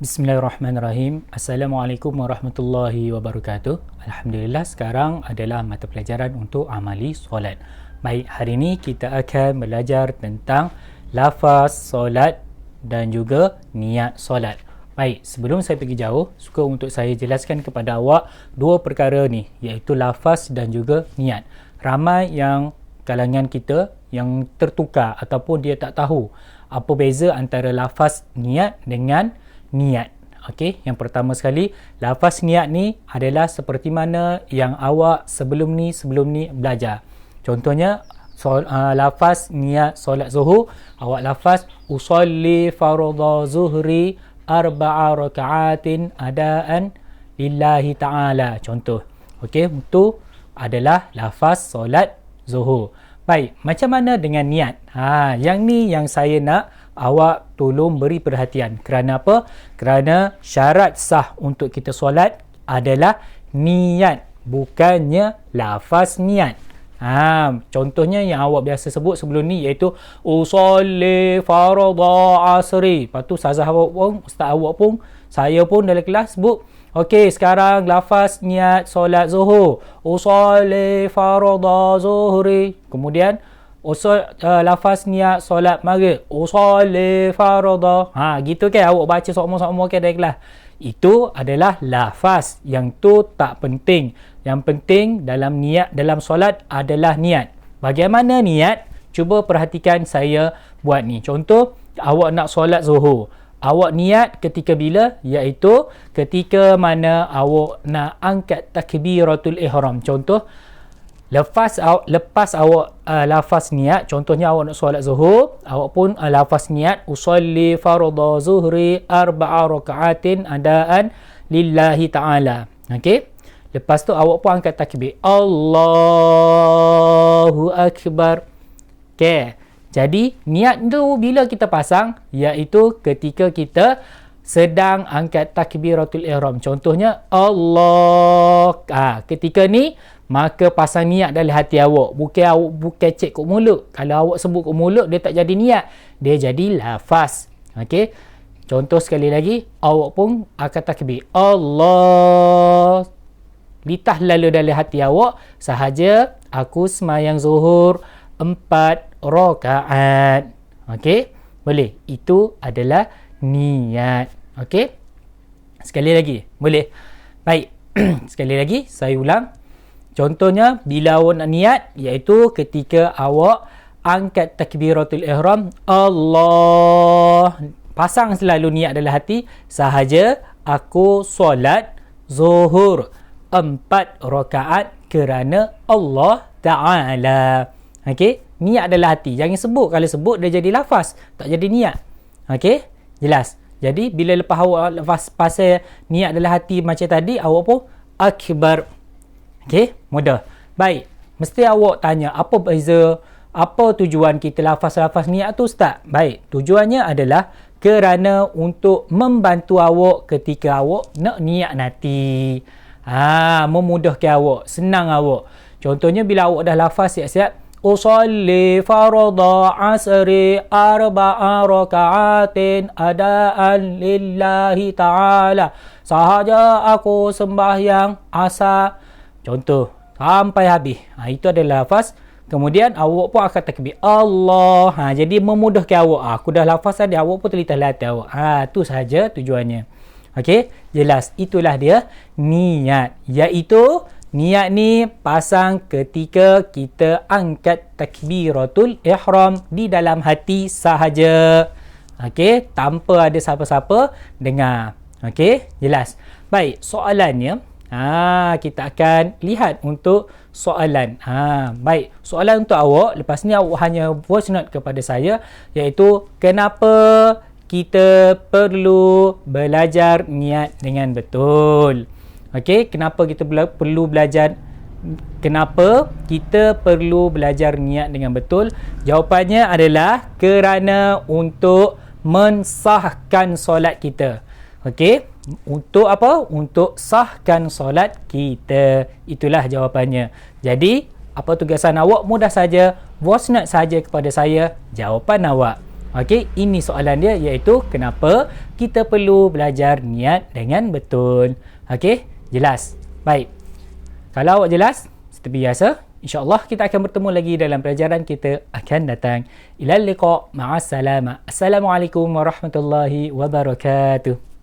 Bismillahirrahmanirrahim. Assalamualaikum warahmatullahi wabarakatuh. Alhamdulillah, sekarang adalah mata pelajaran untuk amali solat. Baik, hari ini kita akan belajar tentang lafaz solat dan juga niat solat. Baik, sebelum saya pergi jauh, suka untuk saya jelaskan kepada awak dua perkara ni, iaitu lafaz dan juga niat. Ramai yang kalangan kita yang tertukar ataupun dia tak tahu apa beza antara lafaz niat dengan niat. Okey, yang pertama sekali, lafaz niat ni adalah seperti mana yang awak sebelum ni belajar. Contohnya lafaz niat solat zuhur, awak lafaz usolli fardhu zuhri arba'a raka'atin adaan lillahi ta'ala. Contoh. Okey, itu adalah lafaz solat zuhur. Baik, macam mana dengan niat? Yang ni yang saya nak awak tolong beri perhatian. Kerana apa? Kerana syarat sah untuk kita solat adalah niat, bukannya lafaz niat. Contohnya yang awak biasa sebut sebelum ni iaitu usolli fardha asri. Lepas tu ustaz awak pun, saya pun dalam kelas sebut, okey, sekarang lafaz niat solat zuhur. Usolli fardha zuhri. Kemudian lafaz niat solat maghrib. Usolli fardha. Gitu kan awak baca sama-sama kan dalam kelas. Itu adalah lafaz. Yang tu tak penting. Yang penting dalam niat, dalam solat adalah niat. Bagaimana niat? Cuba perhatikan saya buat ni. Contoh, awak nak solat zuhur. Awak niat ketika bila? Iaitu ketika mana awak nak angkat takbiratul ihram. Contoh, lepas awak lafaz niat, contohnya awak nak solat zuhur, awak pun lafaz niat usolli fardha zuhri arba'a raka'atin adaan lillahi ta'ala. Okey? Lepas tu awak pun angkat takbir. Allahu akbar. Okey. Jadi niat tu bila kita pasang, iaitu ketika kita sedang angkat takbiratul ihram. Contohnya Allah. Ketika ni maka pasang niat dalam hati awak. Bukan cek kat mulut. Kalau awak sebut kat mulut, dia tak jadi niat. Dia jadi lafaz. Okey. Contoh sekali lagi, awak pun akan takbir. Allah. Litah lalu dalam hati awak, sahaja aku semayang zuhur 4 rakaat. Okey? Boleh. Itu adalah niat. Okey? Sekali lagi. Boleh? Baik. Sekali lagi, saya ulang. Contohnya, bila awak nak niat, iaitu ketika awak angkat takbiratul ihram, Allah. Pasang selalu niat dalam hati, sahaja aku solat zuhur 4 rakaat kerana Allah Ta'ala. Okey? Niat dalam hati. Jangan sebut. Kalau sebut, dia jadi lafaz. Tak jadi niat. Okey? Jelas? Jadi, bila lepas awak lafaz pasal niat dalam hati macam tadi, awak pun akbar. Okey? Mudah. Baik. Mesti awak tanya, apa beza, apa tujuan kita lafaz-lafaz niat tu, Ustaz? Baik. Tujuannya adalah kerana untuk membantu awak ketika awak nak niat nanti. Memudahkan awak, senang awak. Contohnya bila awak dah lafaz siap-siap, usolli fardha asri arba'a raka'atin adaan lillahi ta'ala. Sahaja aku sembahyang asar. Contoh, sampai habis. Itu adalah lafaz. Kemudian awak pun akan takbir Allah. Jadi memudahkan awak. Aku dah lafaz tadi, awak pun terlintas hati awak. Itu sahaja tujuannya. Okey, jelas. Itulah dia niat. Iaitu niat ni pasang ketika kita angkat takbiratul ihram di dalam hati sahaja. Okey, tanpa ada siapa-siapa dengar. Okey, jelas. Baik, soalannya, kita akan lihat untuk soalan. Baik, soalan untuk awak. Lepas ni awak hanya voice note kepada saya, iaitu kenapa kita perlu belajar niat dengan betul. Okey, kenapa kita perlu belajar? Kenapa kita perlu belajar niat dengan betul? Jawapannya adalah kerana untuk mensahkan solat kita. Okey, untuk apa? Untuk sahkan solat kita. Itulah jawapannya. Jadi, apa tugasan awak? Mudah saja. Voice note saja kepada saya jawapan awak. Okey, ini soalan dia, iaitu kenapa kita perlu belajar niat dengan betul. Okey, jelas. Baik. Kalau awak jelas, seperti biasa, insya-Allah kita akan bertemu lagi dalam pelajaran kita akan datang. Ilal liqa, ma'as salama. Assalamualaikum warahmatullahi wabarakatuh.